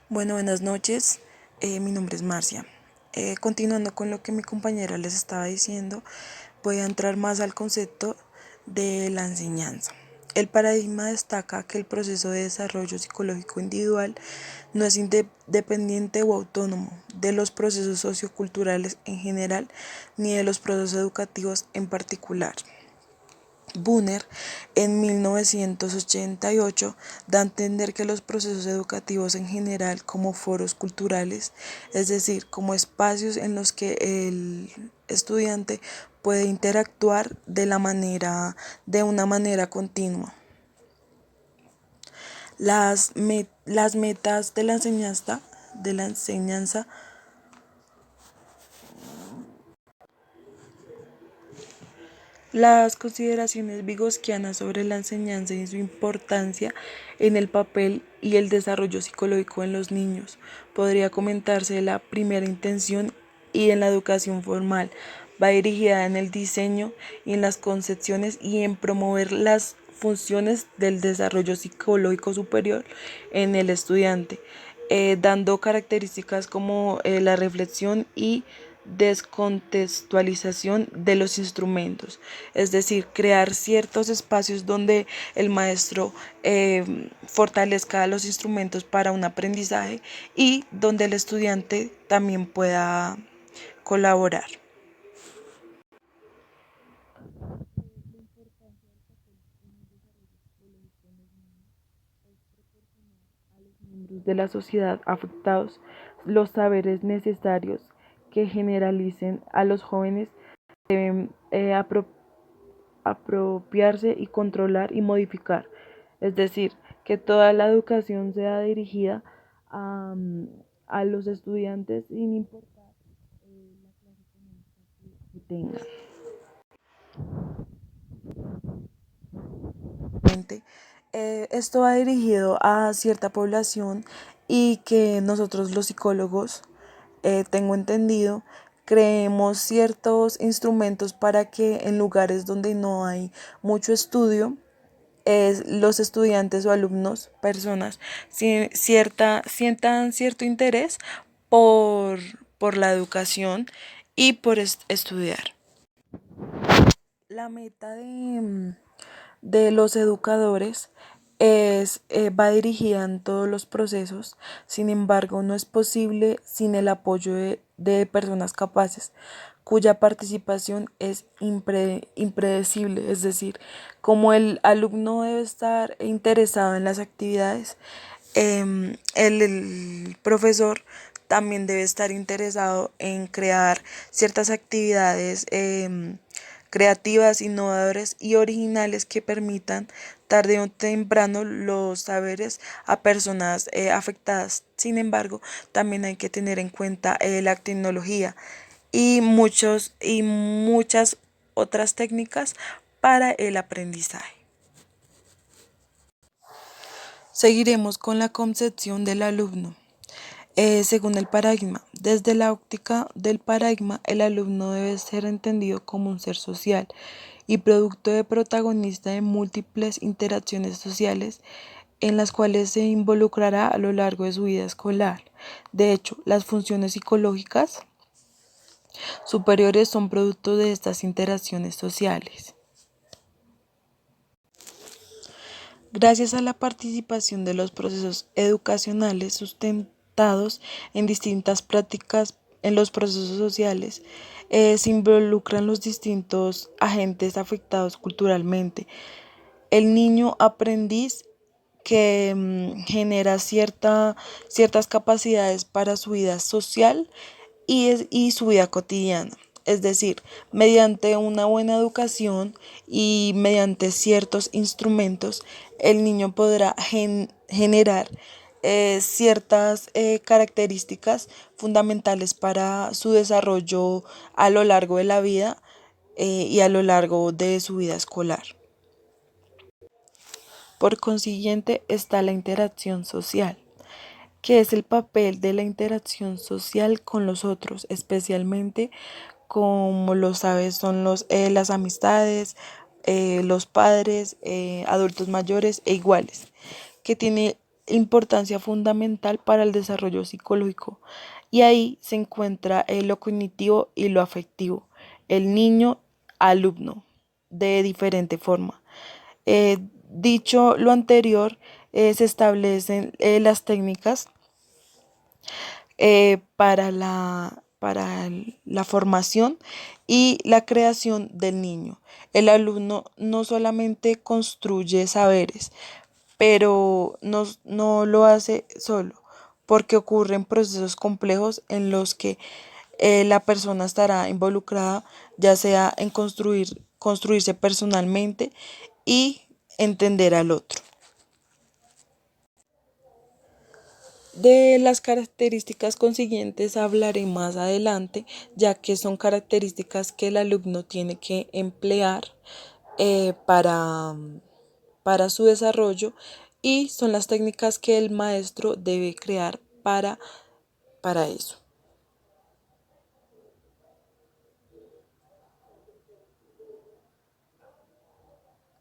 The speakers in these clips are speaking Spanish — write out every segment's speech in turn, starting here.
Bueno, buenas noches. Mi nombre es Marcia. Continuando con lo que mi compañera les estaba diciendo, voy a entrar más al concepto de la enseñanza. El paradigma destaca que el proceso de desarrollo psicológico individual no es independiente o autónomo de los procesos socioculturales en general ni de los procesos educativos en particular. Bunner, en 1988, da a entender que los procesos educativos en general como foros culturales, es decir, como espacios en los que el estudiante puede interactuar de una manera continua. Las metas de la enseñanza. Las consideraciones vygotsianas sobre la enseñanza y su importancia en el papel y el desarrollo psicológico en los niños. Podría comentarse la primera intención y en la educación formal. Va dirigida en el diseño y en las concepciones y en promover las funciones del desarrollo psicológico superior en el estudiante, dando características como la reflexión y descontextualización de los instrumentos, es decir, crear ciertos espacios donde el maestro fortalezca los instrumentos para un aprendizaje y donde el estudiante también pueda colaborar. Miembros de la sociedad afectados los saberes necesarios que generalicen a los jóvenes deben apropiarse y controlar y modificar. Es decir, que toda la educación sea dirigida a, a los estudiantes sin importar la clase económica que tengan. Esto va dirigido a cierta población y que nosotros los psicólogos, tengo entendido, creemos ciertos instrumentos para que en lugares donde no hay mucho estudio, los estudiantes o alumnos, personas, sientan cierto interés por, por la educación y por estudiar. La meta de los educadores va dirigida en todos los procesos, sin embargo, no es posible sin el apoyo de personas capaces cuya participación es impredecible, es decir, como el alumno debe estar interesado en las actividades, el profesor también debe estar interesado en crear ciertas actividades creativas, innovadoras y originales que permitan tarde o temprano los saberes a personas afectadas. Sin embargo, también hay que tener en cuenta la tecnología y muchas otras técnicas para el aprendizaje. Seguiremos con la concepción del alumno. Según el paradigma, desde la óptica del paradigma, el alumno debe ser entendido como un ser social y producto de protagonista de múltiples interacciones sociales en las cuales se involucrará a lo largo de su vida escolar. De hecho, las funciones psicológicas superiores son producto de estas interacciones sociales. Gracias a la participación de los procesos educacionales sustentados en distintas prácticas en los procesos sociales, se involucran los distintos agentes afectados culturalmente. El niño aprendiz que genera ciertas capacidades para su vida social y su vida cotidiana. Es decir, mediante una buena educación y mediante ciertos instrumentos, el niño podrá generar ciertas características fundamentales para su desarrollo a lo largo de la vida y a lo largo de su vida escolar. Por consiguiente, está la interacción social, que es el papel de la interacción social con los otros, especialmente como lo sabes son las amistades, los padres, adultos mayores e iguales, que tiene importancia fundamental para el desarrollo psicológico y ahí se encuentra lo cognitivo y lo afectivo, el niño alumno de diferente forma. Dicho lo anterior, se establecen las técnicas para la formación y la creación del niño. El alumno no solamente construye saberes, pero no lo hace solo, porque ocurren procesos complejos en los que la persona estará involucrada, ya sea en construirse personalmente y entender al otro. De las características consiguientes hablaré más adelante, ya que son características que el alumno tiene que emplear eh, para, para su desarrollo y son las técnicas que el maestro debe crear para eso.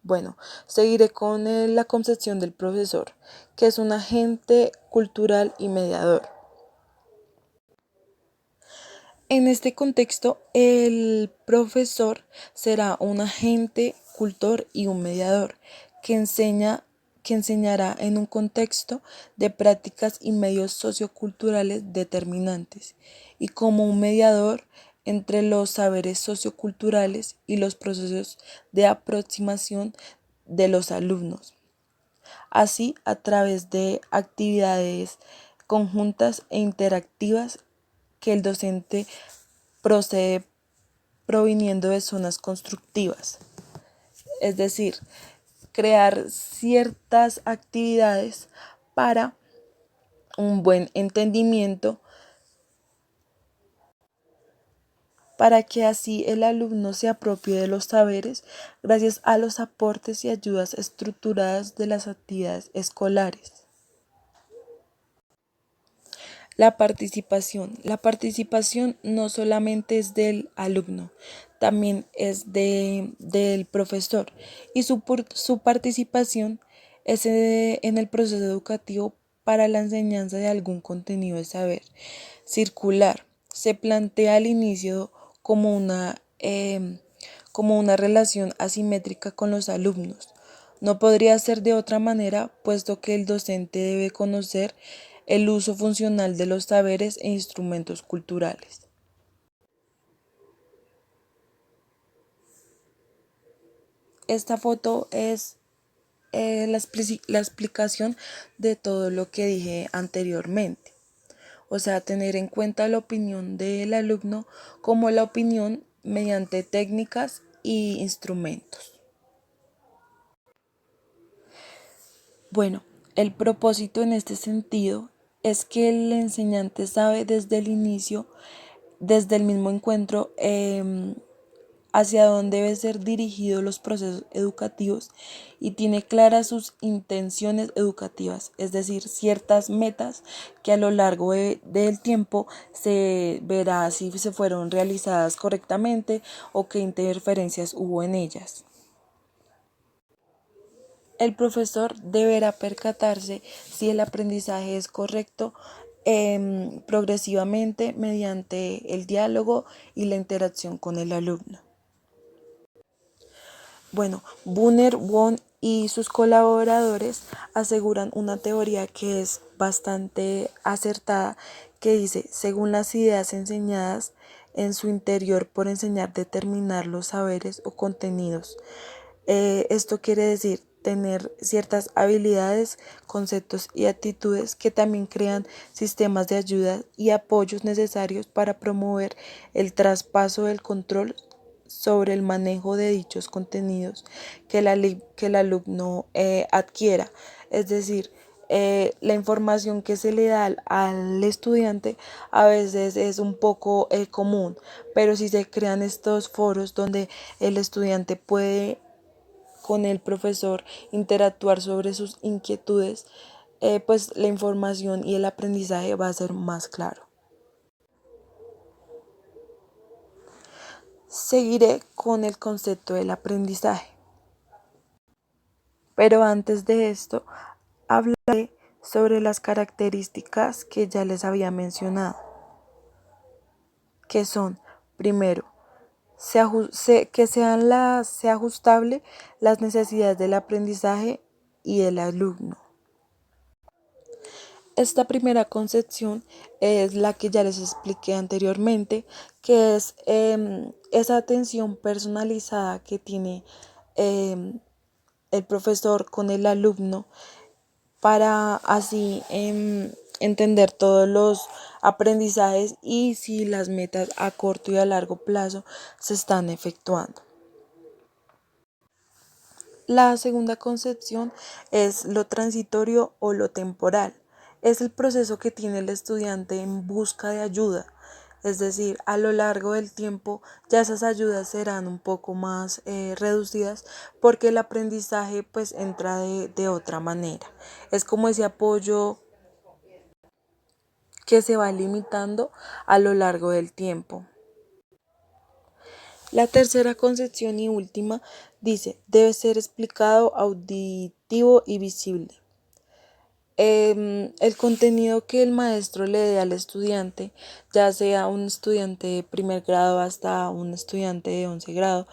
Bueno, seguiré con la concepción del profesor, que es un agente cultural y mediador. En este contexto, el profesor será un agente, cultor y un mediador que que enseñará en un contexto de prácticas y medios socioculturales determinantes y como un mediador entre los saberes socioculturales y los procesos de aproximación de los alumnos. Así, a través de actividades conjuntas e interactivas que el docente procede proviniendo de zonas constructivas, es decir, crear ciertas actividades para un buen entendimiento, para que así el alumno se apropie de los saberes gracias a los aportes y ayudas estructuradas de las actividades escolares. La participación. La participación no solamente es del alumno, también es del profesor y su participación es en el proceso educativo para la enseñanza de algún contenido de saber. Circular se plantea al inicio como como una relación asimétrica con los alumnos. No podría ser de otra manera, puesto que el docente debe conocer el uso funcional de los saberes e instrumentos culturales. Esta foto es la explicación de todo lo que dije anteriormente. O sea, tener en cuenta la opinión del alumno como la opinión mediante técnicas y instrumentos. Bueno, el propósito en este sentido es que el enseñante sabe desde el inicio, desde el mismo encuentro, hacia dónde deben ser dirigidos los procesos educativos y tiene claras sus intenciones educativas, es decir, ciertas metas que a lo largo del tiempo se verá si se fueron realizadas correctamente o qué interferencias hubo en ellas. El profesor deberá percatarse si el aprendizaje es correcto progresivamente mediante el diálogo y la interacción con el alumno. Bueno, Bunner, Wong y sus colaboradores aseguran una teoría que es bastante acertada, que dice, según las ideas enseñadas en su interior por enseñar determinar los saberes o contenidos. Esto quiere decir tener ciertas habilidades, conceptos y actitudes que también crean sistemas de ayuda y apoyos necesarios para promover el traspaso del control sobre el manejo de dichos contenidos que el alumno adquiera. Es decir, la información que se le da al estudiante a veces es un poco común, pero si se crean estos foros donde el estudiante puede con el profesor interactuar sobre sus inquietudes, pues la información y el aprendizaje va a ser más claro. Seguiré con el concepto del aprendizaje. Pero antes de esto, hablaré sobre las características que ya les había mencionado, que son, primero, que sea ajustable las necesidades del aprendizaje y del alumno. Esta primera concepción es la que ya les expliqué anteriormente, que es esa atención personalizada que tiene el profesor con el alumno para así entender todos los aprendizajes y si las metas a corto y a largo plazo se están efectuando. La segunda concepción es lo transitorio o lo temporal. Es el proceso que tiene el estudiante en busca de ayuda. Es decir, a lo largo del tiempo ya esas ayudas serán un poco más reducidas porque el aprendizaje pues entra de otra manera. Es como ese apoyo que se va limitando a lo largo del tiempo. La tercera concepción y última dice, debe ser explicado, auditivo y visible. El contenido que el maestro le dé al estudiante, ya sea un estudiante de primer grado hasta un estudiante de 11 grado,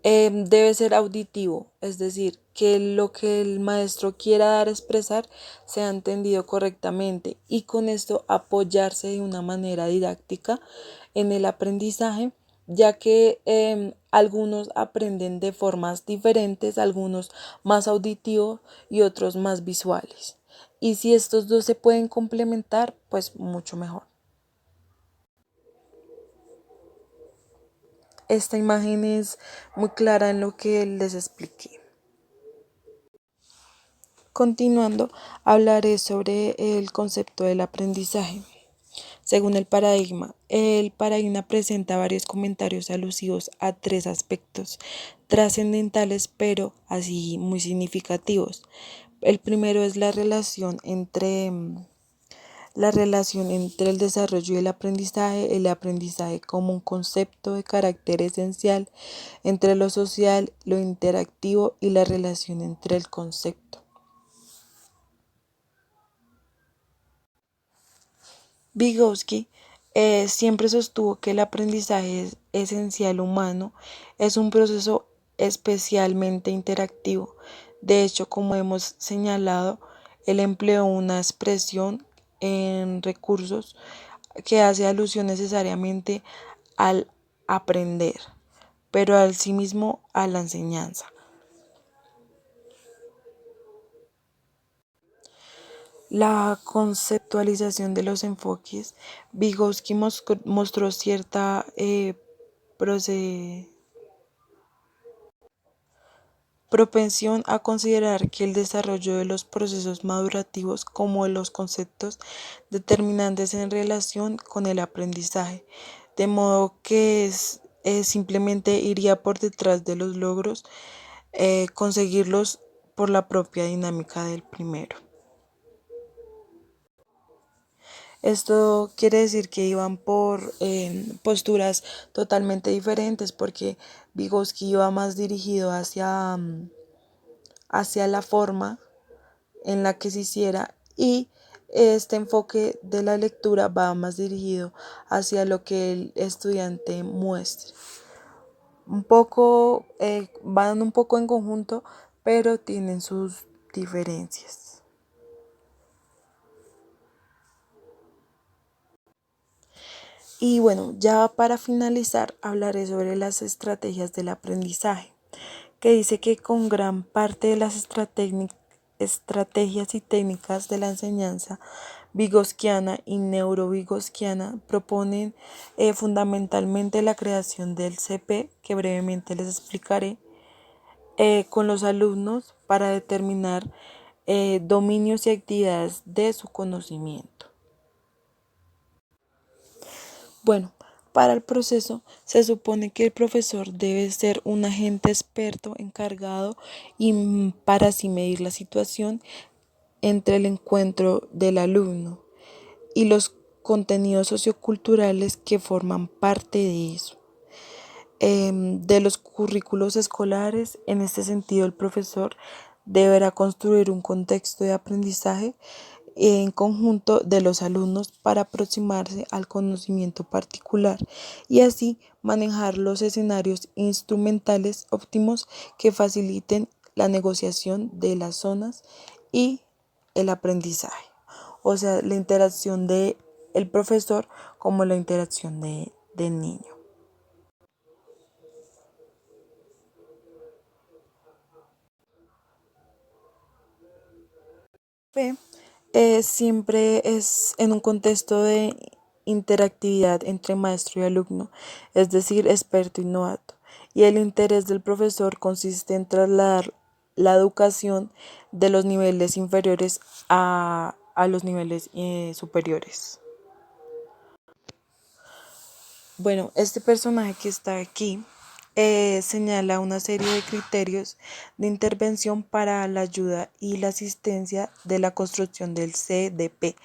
debe ser auditivo, es decir, que lo que el maestro quiera dar a expresar sea entendido correctamente y con esto apoyarse de una manera didáctica en el aprendizaje, ya que algunos aprenden de formas diferentes, algunos más auditivos y otros más visuales. Y si estos dos se pueden complementar, pues mucho mejor. Esta imagen es muy clara en lo que les expliqué. Continuando, hablaré sobre el concepto del aprendizaje. Según el paradigma presenta varios comentarios alusivos a tres aspectos trascendentales, pero así muy significativos. El primero es la relación entre el desarrollo y el aprendizaje como un concepto de carácter esencial entre lo social, lo interactivo y la relación entre el concepto. Vygotsky siempre sostuvo que el aprendizaje esencial humano es un proceso especialmente interactivo. De hecho, como hemos señalado, él empleó una expresión en recursos que hace alusión necesariamente al aprender, pero al sí mismo a la enseñanza. La conceptualización de los enfoques, Vygotsky mostró cierta propensión a considerar que el desarrollo de los procesos madurativos como los conceptos determinantes en relación con el aprendizaje, de modo que simplemente iría por detrás de los logros, conseguirlos por la propia dinámica del primero. Esto quiere decir que iban por posturas totalmente diferentes porque Vygotsky iba más dirigido hacia la forma en la que se hiciera y este enfoque de la lectura va más dirigido hacia lo que el estudiante muestre. Van un poco en conjunto, pero tienen sus diferencias. Y bueno, ya para finalizar hablaré sobre las estrategias del aprendizaje, que dice que con gran parte de las estrategias y técnicas de la enseñanza vigosquiana y neurovigosquiana proponen fundamentalmente la creación del CP, que brevemente les explicaré, con los alumnos para determinar dominios y actividades de su conocimiento. Bueno, para el proceso se supone que el profesor debe ser un agente experto encargado y para así medir la situación entre el encuentro del alumno y los contenidos socioculturales que forman parte de eso. De los currículos escolares, en este sentido el profesor deberá construir un contexto de aprendizaje en conjunto de los alumnos para aproximarse al conocimiento particular y así manejar los escenarios instrumentales óptimos que faciliten la negociación de las zonas y el aprendizaje. O sea, la interacción de el profesor como la interacción del niño. P siempre es en un contexto de interactividad entre maestro y alumno, es decir, experto y novato. Y el interés del profesor consiste en trasladar la educación de los niveles inferiores a los niveles superiores. Bueno, este personaje que está aquí señala una serie de criterios de intervención para la ayuda y la asistencia de la construcción del CDP.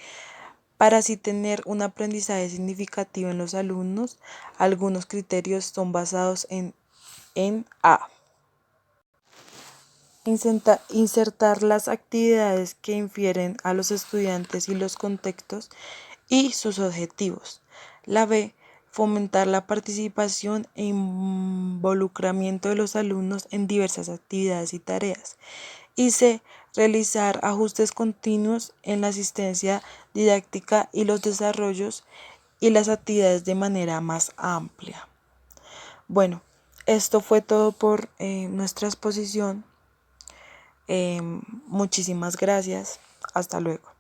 Para así tener un aprendizaje significativo en los alumnos, algunos criterios son basados en A. Insertar las actividades que infieren a los estudiantes y los contextos y sus objetivos. La B. Fomentar la participación e involucramiento de los alumnos en diversas actividades y tareas. Y C. Realizar ajustes continuos en la asistencia didáctica y los desarrollos y las actividades de manera más amplia. Bueno, esto fue todo por nuestra exposición. Muchísimas gracias. Hasta luego.